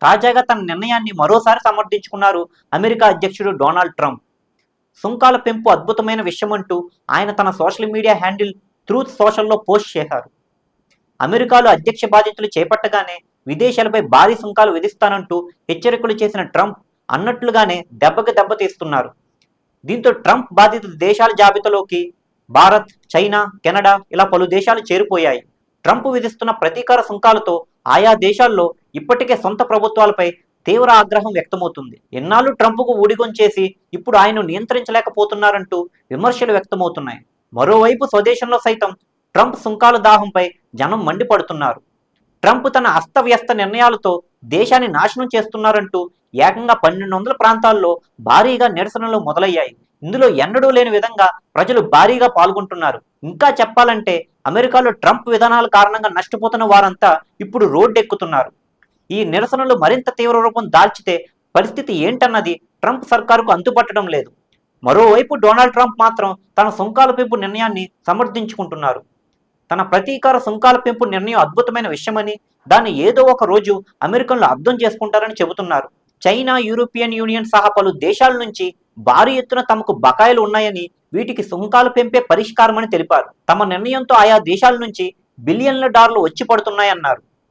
తాజాగా తన నిర్ణయాన్ని మరోసారి సమర్థించుకున్నారు అమెరికా అధ్యక్షుడు డొనాల్డ్ ట్రంప్. సుంకాల పెంపు అద్భుతమైన విషయమంటూ ఆయన తన సోషల్ మీడియా హ్యాండిల్ ట్రూత్ సోషల్లో పోస్ట్ చేశారు. అమెరికాలో అధ్యక్ష బాధ్యతలు చేపట్టగానే విదేశాలపై భారీ సుంకాలు విధిస్తానంటూ హెచ్చరికలు చేసిన ట్రంప్ అన్నట్లుగానే దెబ్బకి దెబ్బతీస్తున్నారు. దీంతో ట్రంప్ బాధిత దేశాల జాబితాలోకి భారత్, చైనా, కెనడా ఇలా పలు దేశాలు చేరిపోయాయి. ట్రంప్ విధిస్తున్న ప్రతీకార సుంకాలతో ఆయా దేశాల్లో ఇప్పటికే సొంత ప్రభుత్వాలపై తీవ్ర ఆగ్రహం వ్యక్తమవుతుంది. ఎన్నాళ్ళు ట్రంప్కు ఊడిగొంచేసి ఇప్పుడు ఆయన నియంత్రించలేకపోతున్నారంటూ విమర్శలు వ్యక్తమవుతున్నాయి. మరోవైపు స్వదేశంలో సైతం ట్రంప్ సుంకాల దాహంపై జనం మండిపడుతున్నారు. ట్రంప్ తన అస్తవ్యస్త నిర్ణయాలతో దేశాన్ని నాశనం చేస్తున్నారంటూ ఏకంగా 1200 ప్రాంతాల్లో భారీగా నిరసనలు మొదలయ్యాయి. ఇందులో ఎన్నడూ లేని విధంగా ప్రజలు భారీగా పాల్గొంటున్నారు. ఇంకా చెప్పాలంటే అమెరికాలో ట్రంప్ విధానాల కారణంగా నష్టపోతున్న వారంతా ఇప్పుడు రోడ్డెక్కుతున్నారు. ఈ నిరసనలు మరింత తీవ్ర రూపం దాల్చితే పరిస్థితి ఏంటన్నది ట్రంప్ సర్కారుకు అంతుపట్టడం లేదు. మరోవైపు డొనాల్డ్ ట్రంప్ మాత్రం తన సుంకాల పెంపు నిర్ణయాన్ని సమర్థించుకుంటున్నారు. తన ప్రతీకార సుంకాల పెంపు నిర్ణయం అద్భుతమైన విషయమని, దాన్ని ఏదో ఒక రోజు అమెరికన్లు అర్థం చేసుకుంటారని చెబుతున్నారు. చైనా, యూరోపియన్ యూనియన్ సహా పలు దేశాల నుంచి భారీ ఎత్తున తమకు బకాయిలు ఉన్నాయని, వీటికి సుంకాలు పెంపే పరిష్కారమని తెలిపారు. తమ నిర్ణయంతో ఆయా దేశాల నుంచి బిలియన్ల డాలర్లు వచ్చి పడుతున్నాయన్నారు.